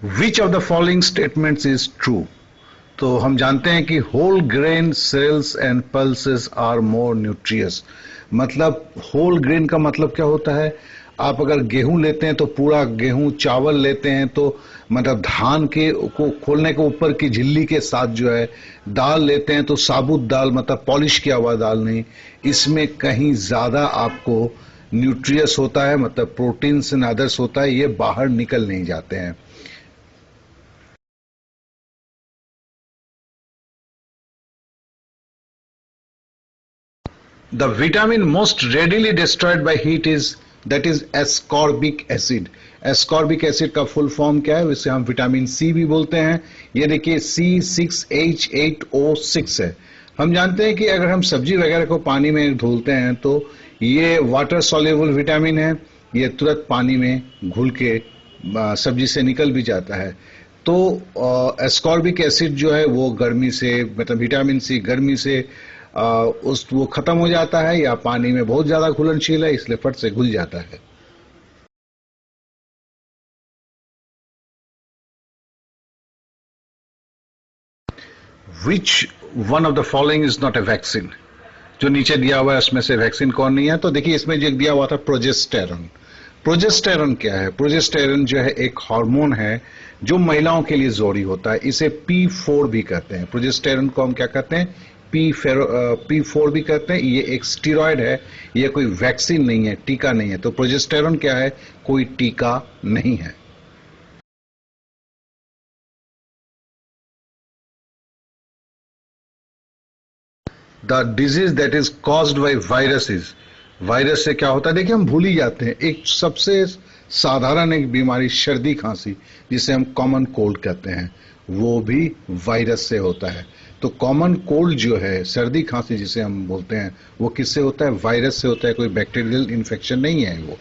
Which of the following statements is true? तो हम जानते हैं कि whole grain cereals and pulses are more nutritious. मतलब होल ग्रेन का मतलब क्या होता है? आप अगर गेहूं लेते हैं तो पूरा गेहूं, चावल लेते हैं तो मतलब धान के को खोलने के ऊपर की झिल्ली के साथ जो है, दाल लेते हैं तो साबुत दाल, मतलब पॉलिश किया हुआ दाल नहीं, इसमें कहीं ज्यादा आपको न्यूट्रियस होता है, मतलब प्रोटीन्स एंड अदर्स होता है, ये बाहर निकल नहीं जाते हैं। The vitamin most readily destroyed by heat is that is ascorbic acid। ascorbic acid का फुल फॉर्म क्या है? इसे हम विटामिन सी भी बोलते हैं। ये देखिए C6H8O6 है। हम जानते हैं कि अगर हम सब्जी वगैरह को पानी में धुलते हैं तो ये वाटर सॉल्युबल विटामिन है, ये तुरंत पानी में घुल के सब्जी से निकल भी जाता है। तो एस्कॉर्बिक एसिड जो है वो गर्मी से, मतलब विटामिन सी गर्मी से वो खत्म हो जाता है, या पानी में बहुत ज्यादा घुलनशील है इसलिए फट से घुल जाता है। Which one of the following is not a vaccine? जो नीचे दिया हुआ है उसमें से वैक्सीन कौन नहीं है? तो देखिए इसमें जो दिया हुआ था प्रोजेस्टेरॉन। प्रोजेस्टेरॉन क्या है? प्रोजेस्टेरॉन जो है एक हार्मोन है जो महिलाओं के लिए जरूरी होता है। इसे P4 भी कहते हैं। प्रोजेस्टेरॉन को हम क्या कहते हैं? P4 भी कहते हैं। ये एक स्टीरॉयड है, ये कोई वैक्सीन नहीं है, टीका नहीं है। तो प्रोजेस्टेरॉन क्या है? कोई टीका नहीं है। The disease that is caused by viruses. Virus से क्या होता है? देखिए हम भूल ही जाते हैं। एक सबसे साधारण एक बीमारी सर्दी खांसी, जिसे हम कॉमन कोल्ड कहते हैं, वो भी वायरस से होता है। तो कॉमन कोल्ड जो है, सर्दी खांसी जिसे हम बोलते हैं, वो किससे होता है? वायरस से होता है, कोई बैक्टीरियल इन्फेक्शन नहीं है वो।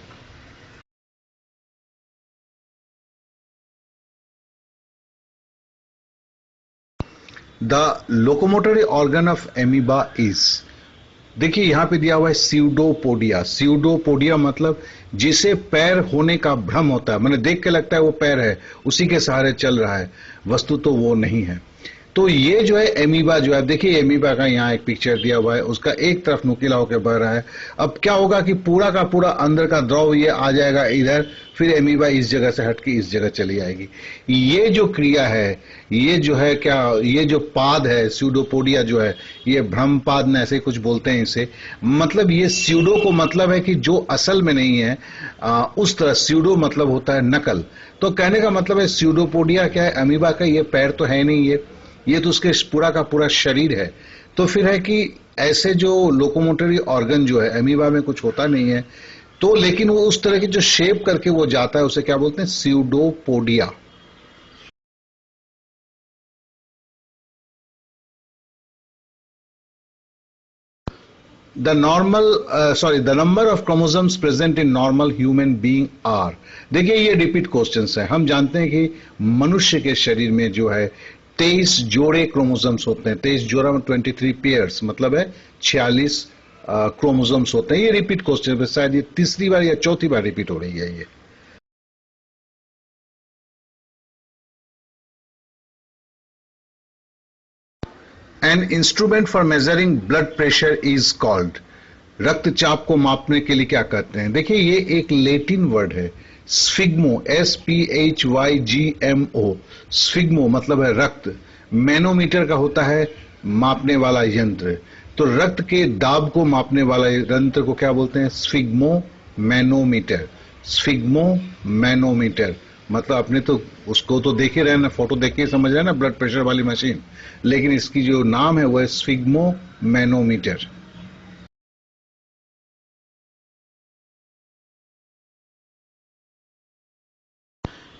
The locomotory organ of amoeba is, देखिए यहां पे दिया हुआ है स्यूडोपोडिया। स्यूडोपोडिया मतलब जिसे पैर होने का भ्रम होता है, मैंने देख के लगता है वो पैर है, उसी के सहारे चल रहा है, वस्तु तो वो नहीं है। तो ये जो है एमीबा जो है, देखिए एमीबा का यहाँ एक पिक्चर दिया हुआ है, उसका एक तरफ नुकीला होकर बह रहा है। अब क्या होगा कि पूरा का पूरा अंदर का द्रव ये आ जाएगा इधर, फिर एमीबा इस जगह से हट के इस जगह चली आएगी। ये जो क्रिया है, ये जो है क्या, ये जो पाद है स्यूडोपोडिया जो है, ये भ्रमपाद न ऐसे कुछ बोलते हैं इसे। मतलब ये स्यूडो को मतलब है कि जो असल में नहीं है, उस तरह स्यूडो मतलब होता है नकल। तो कहने का मतलब है स्यूडोपोडिया क्या है? अमीबा का ये पैर तो है नहीं, ये तो उसके पूरा का पूरा शरीर है। तो फिर है कि ऐसे जो लोकोमोटरी ऑर्गन जो है अमीबा में कुछ होता नहीं है, तो लेकिन वो उस तरह की जो शेप करके वो जाता है उसे क्या बोलते हैं? Pseudopodia. The number of chromosomes present in normal human being are. देखिए ये रिपीट क्वेश्चंस है। हम जानते हैं कि मनुष्य के शरीर में जो है 23 जोड़े क्रोमोसोम्स होते हैं। 23 जोड़ा में 23 पेयर्स, मतलब है 46 क्रोमोसोम्स होते हैं। ये रिपीट क्वेश्चन है, शायद ये तीसरी बार या चौथी बार रिपीट हो रही है ये। An instrument for measuring blood pressure is called. रक्तचाप को मापने के लिए क्या कहते हैं? देखिए ये एक लैटिन वर्ड है, स्फिग्मो, SPHYGMO। स्फिग्मो मतलब है रक्त। मैनोमीटर का होता है मापने वाला यंत्र। तो रक्त के दाब को मापने वाला यंत्र को क्या बोलते हैं? Sphygmo manometer. स्फिग्मो मैनोमीटर मतलब अपने तो उसको तो देखे रहे ना, फोटो देख के समझ रहे ना, ब्लड प्रेशर वाली मशीन, लेकिन इसकी जो नाम है वो है sphygmomanometer.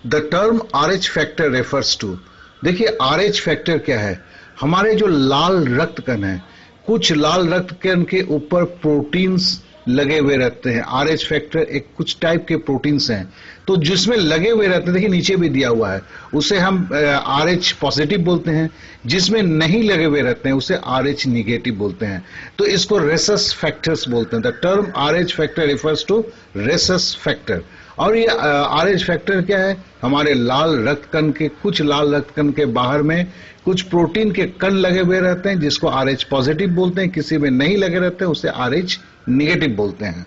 The term RH factor refers to. देखिए RH फैक्टर क्या है? हमारे जो लाल रक्त कण है, कुछ लाल रक्त कण के ऊपर प्रोटीन्स लगे हुए रहते हैं। RH फैक्टर एक कुछ टाइप के प्रोटीन्स हैं, तो जिसमें लगे हुए रहते हैं, देखिए नीचे भी दिया हुआ है, उसे हम RH पॉजिटिव बोलते हैं। जिसमें नहीं लगे हुए रहते हैं उसे RH निगेटिव बोलते हैं। तो इसको रेसस फैक्टर्स बोलते हैं। The term RH factor refers to rhesus factor. और ये RH फैक्टर क्या है, हमारे लाल रक्त कण के, कुछ लाल रक्त कण के बाहर में कुछ प्रोटीन के कण लगे हुए रहते हैं जिसको RH पॉजिटिव बोलते हैं, किसी में नहीं लगे रहते हैं उसे RH निगेटिव बोलते हैं।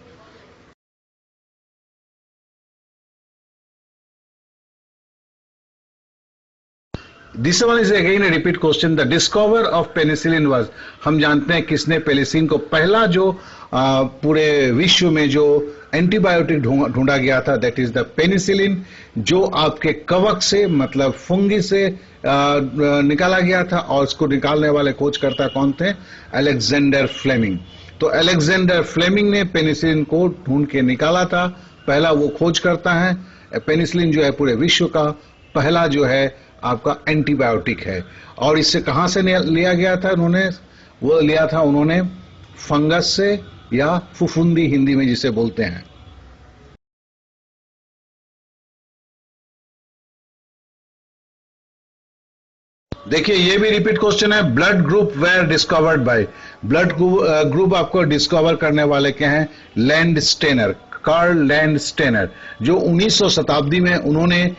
This one is again A repeat question. The discover of penicillin was, हम जानते हैं किसने पेनिसिलिन को पहला जो पूरे विश्व में जो एंटीबायोटिक ढूंढा गया था, दैट इज द पेनिसिलिन, जो आपके कवक से मतलब फंगी से निकाला गया था। और इसको निकालने वाले खोजकर्ता कौन थे? Alexander Fleming. तो अलेक्जेंडर फ्लेमिंग ने पेनिसिलिन को ढूंढ के निकाला था, पहला वो खोज करता है। पेनिसिलिन जो है पूरे विश्व का पहला जो है आपका एंटीबायोटिक है। और इससे कहां से लिया गया था उन्होंने? वो लिया था उन्होंने फंगस से, या फुफुंदी हिंदी में जिसे बोलते हैं। देखिए ये भी रिपीट क्वेश्चन है। Blood group were discovered by, blood group आपको डिस्कवर करने वाले क्या हैं? लैंडस्टेनर, कार्ल लैंडस्टेनर, जो 19वीं शताब्दी में उन्होंने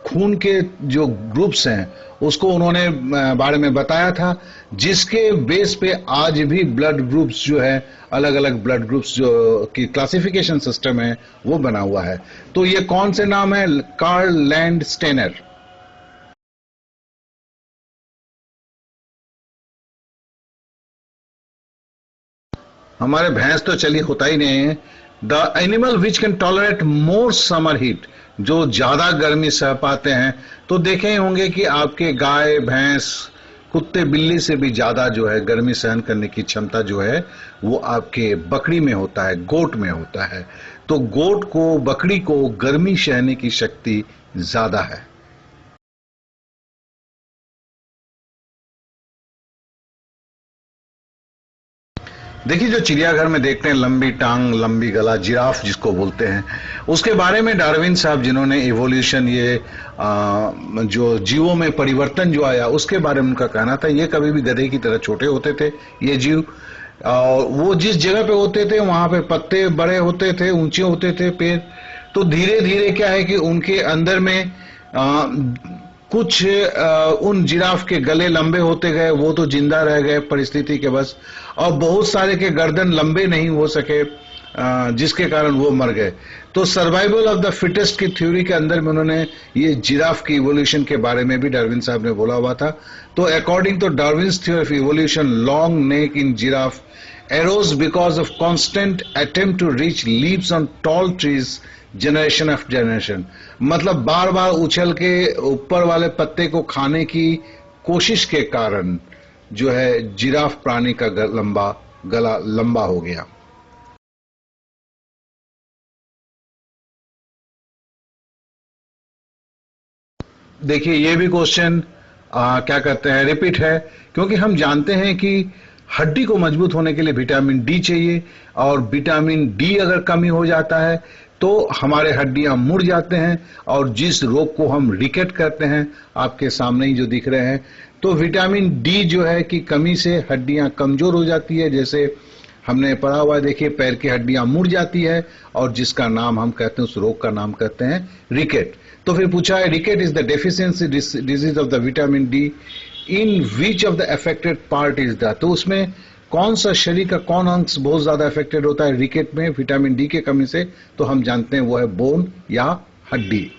खून के जो ग्रुप्स हैं उसको उन्होंने बारे में बताया था, जिसके बेस पे आज भी ब्लड ग्रुप्स जो है, अलग अलग ब्लड ग्रुप्स जो की क्लासिफिकेशन सिस्टम है वो बना हुआ है। तो ये कौन से नाम है? Karl Landsteiner. हमारे भैंस तो चलिए होता ही नहीं है। The animal which can tolerate more summer heat, जो ज्यादा गर्मी सह पाते हैं। तो देखे ही होंगे कि आपके गाय भैंस कुत्ते बिल्ली से भी ज्यादा जो है गर्मी सहन करने की क्षमता जो है वो आपके बकरी में होता है, गोट में होता है। तो गोट को, बकरी को गर्मी सहने की शक्ति ज्यादा है। देखिए जो चिड़ियाघर में देखते हैं लंबी टांग लंबी गला, जिराफ जिसको बोलते हैं, उसके बारे में डार्विन साहब जिन्होंने इवोल्यूशन, ये जो जीवों में परिवर्तन जो आया उसके बारे में उनका कहना था, ये कभी भी गधे की तरह छोटे होते थे ये जीव। और वो जिस जगह पे होते थे वहां पे पत्ते बड़े होते थे, ऊंचे होते थे पेड़। तो धीरे धीरे क्या है कि उनके अंदर में कुछ उन जिराफ के गले लंबे होते गए, वो तो जिंदा रह गए परिस्थिति के बस, और बहुत सारे के गर्दन लंबे नहीं हो सके, जिसके कारण वो मर गए। तो सर्वाइवल ऑफ द फिटेस्ट की थ्योरी के अंदर में उन्होंने ये जिराफ की इवोल्यूशन के बारे में भी डार्विन साहब ने बोला हुआ था। तो according to Darwin's theory of evolution, long neck in giraffe arose because of constant attempt to reach leaves on tall trees generation after generation। मतलब बार बार उछल के ऊपर वाले पत्ते को खाने की कोशिश के कारण जो है जिराफ प्राणी का गला लंबा हो गया। देखिए ये भी क्वेश्चन क्या कहते हैं, रिपीट है, क्योंकि हम जानते हैं कि हड्डी को मजबूत होने के लिए विटामिन डी चाहिए, और विटामिन डी अगर कमी हो जाता है तो हमारे हड्डियां मुड़ जाते हैं, और जिस रोग को हम रिकेट करते हैं, आपके सामने ही जो दिख रहे हैं, तो विटामिन डी जो है कि कमी से हड्डियां कमजोर हो जाती है। जैसे हमने पढ़ा हुआ है, देखिए पैर की हड्डियां मुड़ जाती है, और जिसका नाम हम कहते हैं, उस रोग का नाम कहते हैं रिकेट। तो फिर पूछा है, rickets is the deficiency disease of the vitamin D in which of the affected part is that. तो उसमें कौन सा शरीर का कौन अंश बहुत ज्यादा अफेक्टेड होता है रिकेट में विटामिन डी के कमी से? तो हम जानते हैं वो है बोन या हड्डी।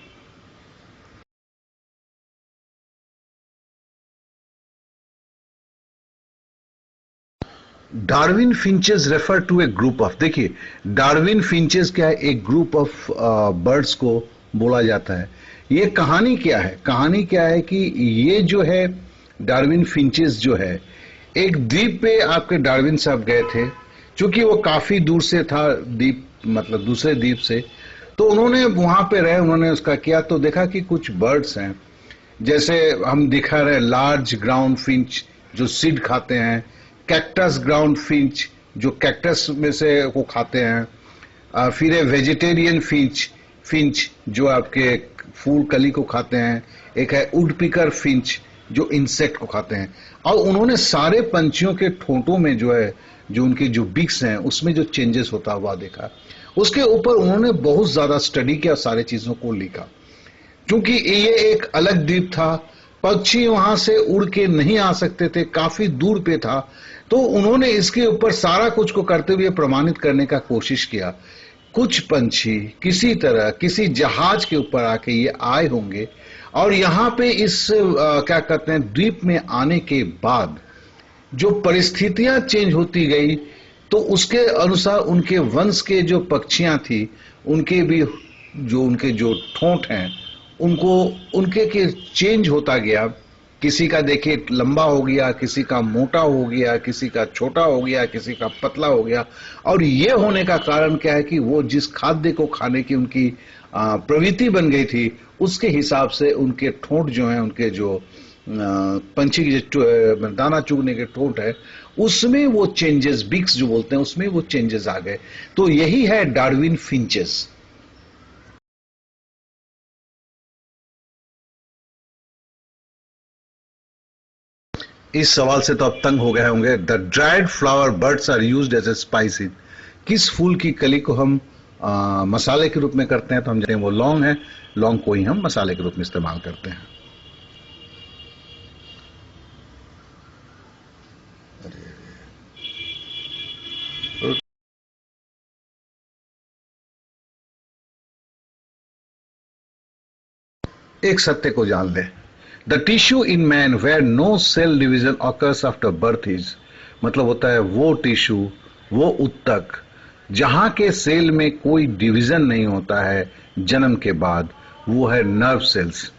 Darwin finches refer to a group of, देखिए डार्विन फिंचेस क्या है? एक ग्रुप ऑफ बर्ड्स को बोला जाता है। ये कहानी क्या है? कहानी क्या है कि ये जो है डार्विन फिंचेस जो है, एक द्वीप पे आपके डार्विन साहब गए थे, क्योंकि वो काफी दूर से था द्वीप, मतलब दूसरे द्वीप से। तो उन्होंने वहां पे रहे, उन्होंने उसका किया, तो देखा कि कुछ बर्ड्स हैं, जैसे हम दिखा रहे लार्ज ग्राउंड फिंच जो सीड खाते हैं, कैक्टस ग्राउंड फिंच जो कैक्टस में से वो खाते हैं, फिर है वेजिटेरियन फिंच जो आपके फूल कली को खाते हैं, एक है वुडपिकर फिंच जो इंसेक्ट को खाते हैं। और उन्होंने सारे पंछियों के ठोंटों में जो है, जो उनके जो बिक्स हैं उसमें जो चेंजेस होता हुआ देखा। उसके ऊपर उन्होंने बहुत ज्यादा स्टडी किया, सारे चीजों को लिखा। क्योंकि ये एक अलग द्वीप था, पक्षी वहां से उड़ के नहीं आ सकते थे, काफी दूर पे था, तो उन्होंने इसके ऊपर सारा कुछ को करते हुए प्रमाणित करने का कोशिश किया। कुछ पंछी किसी तरह किसी जहाज के ऊपर आके ये आए होंगे और यहां पे इस क्या कहते हैं द्वीप में आने के बाद जो परिस्थितियां चेंज होती गई, तो उसके अनुसार उनके वंश के जो पक्षियां थी उनके भी उनके जो ठोंठ हैं उनको उनके के चेंज होता गया। किसी का देखिए लंबा हो गया, किसी का मोटा हो गया, किसी का छोटा हो गया, किसी का पतला हो गया। और ये होने का कारण क्या है कि वो जिस खाद्य को खाने की उनकी प्रवृत्ति बन गई थी, उसके हिसाब से उनके ठोंठ जो हैं, उनके जो पंछी की जो दाना चुगने के ठोंठ है, उसमें वो चेंजेस, बिक्स जो बोलते हैं, उसमें वो चेंजेस आ गए। तो यही है डार्विन फिंचेस। इस सवाल से तो आप तंग हो गए होंगे। The dried flower buds are used as a spicy. किस फूल की कली को हम मसाले के रूप में करते हैं? तो हम जानते हैं वो लौंग है। लौंग को ही हम मसाले के रूप में इस्तेमाल करते हैं। एक सत्य को जान लें, the tissue in man where no cell division occurs after birth is, मतलब होता है वो टिश्यू, वो उत्तक जहां के सेल में कोई डिवीजन नहीं होता है जन्म के बाद, वो है नर्व सेल्स।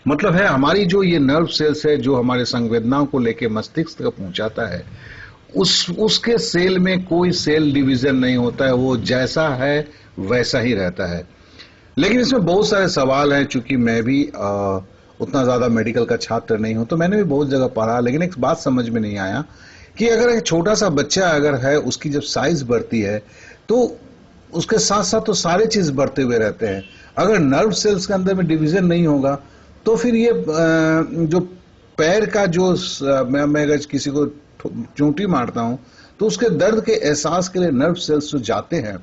मतलब है हमारी जो ये नर्व सेल्स है जो हमारे संवेदनाओं को लेके मस्तिष्क तक पहुंचाता है, उसके सेल में कोई सेल डिवीजन नहीं होता है, वो जैसा है वैसा ही रहता है। लेकिन इसमें बहुत सारे सवाल हैं। चूंकि मैं भी उतना ज्यादा मेडिकल का छात्र नहीं हूं, तो मैंने भी बहुत जगह पढ़ा, लेकिन एक बात समझ में नहीं आया कि अगर एक छोटा सा बच्चा अगर है, उसकी जब साइज बढ़ती है तो उसके साथ साथ तो सारे चीज बढ़ते हुए रहते हैं। अगर नर्व सेल्स के अंदर में डिवीजन नहीं होगा तो फिर ये जो पैर का जो मैं अगर किसी को चोटी मारता हूं तो उसके दर्द के एहसास के लिए नर्व सेल्स जो जाते हैं,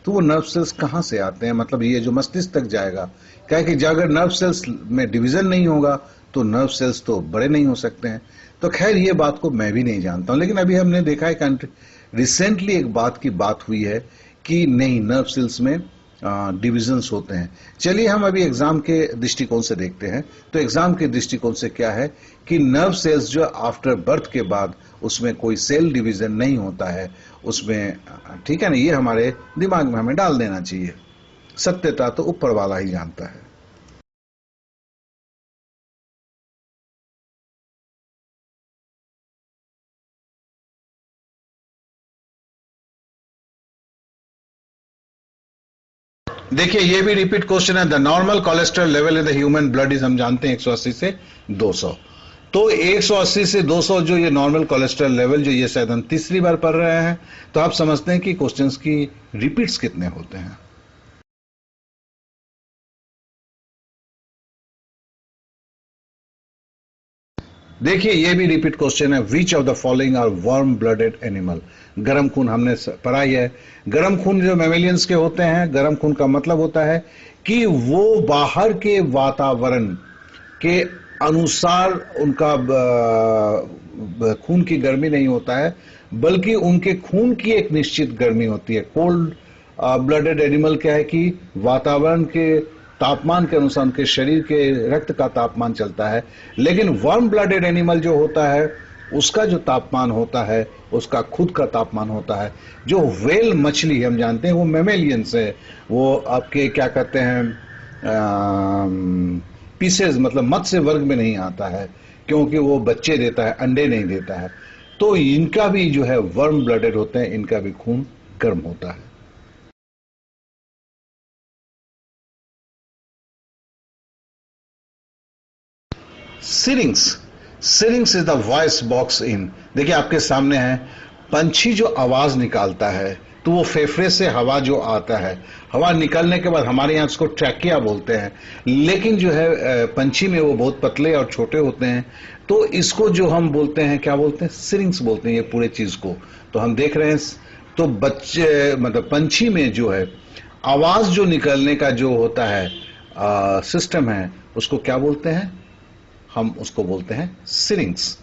तो वो नर्व सेल्स कहां से आते हैं? मतलब ये जो मस्तिष्क तक जाएगा, क्या है कि अगर नर्व सेल्स में डिवीजन नहीं होगा तो नर्व सेल्स तो बड़े नहीं हो सकते हैं। तो खैर ये बात को मैं भी नहीं जानता हूं, लेकिन अभी हमने देखा है रिसेंटली एक बात की बात हुई है कि नहीं, नर्व सेल्स में डिविजन्स होते हैं। चलिए हम अभी एग्जाम के दृष्टिकोण से देखते हैं। तो एग्जाम के दृष्टिकोण से क्या है कि नर्व सेल्स जो आफ्टर बर्थ के बाद उसमें कोई सेल डिवीजन नहीं होता है उसमें, ठीक है ना? ये हमारे दिमाग में हमें डाल देना चाहिए। सत्यता तो ऊपर वाला ही जानता है। देखिए ये भी रिपीट क्वेश्चन है। The normal cholesterol level in the human blood is, हम जानते हैं 180 से 200। तो 180 से 200 जो ये नॉर्मल कोलेस्ट्रॉल लेवल, जो ये शायद हम तीसरी बार पढ़ रहे हैं, तो आप समझते हैं कि क्वेश्चंस की रिपीट्स कितने होते हैं। देखिए ये भी रिपीट क्वेश्चन है। Which of the following are warm blooded animal? गर्म खून हमने पढ़ा ही है। गर्म खून जो मैमेलियंस के होते हैं, गर्म खून का मतलब होता है कि वो बाहर के वातावरण के अनुसार उनका खून की गर्मी नहीं होता है, बल्कि उनके खून की एक निश्चित गर्मी होती है। कोल्ड ब्लडेड एनिमल क्या है कि वातावरण के तापमान के अनुसार उनके शरीर के रक्त का तापमान चलता है। लेकिन वार्म ब्लडेड एनिमल जो होता है उसका जो तापमान होता है उसका खुद का तापमान होता है। जो व्हेल मछली हम जानते हैं वो मैमेलियंस है, वो आपके क्या कहते हैं पीसेज, मतलब मत्स्य वर्ग में नहीं आता है, क्योंकि वो बच्चे देता है, अंडे नहीं देता है। तो इनका भी जो है वार्म ब्लडेड होते हैं, इनका भी खून गर्म होता है। Syrinx is the voice box in. देखिए आपके सामने है, पंछी जो आवाज निकालता है तो वो फेफड़े से हवा जो आता है, हवा निकलने के बाद हमारे यहाँ उसको ट्रैकिया बोलते हैं, लेकिन जो है पंछी में वो बहुत पतले और छोटे होते हैं। तो इसको जो हम बोलते हैं, क्या बोलते हैं? सिरिंग्स बोलते हैं ये पूरे चीज को। तो हम देख रहे हैं तो बच्चे मतलब पंछी में जो है आवाज जो निकलने का जो होता है सिस्टम है, उसको क्या बोलते हैं? हम उसको बोलते हैं सिरिंक्स।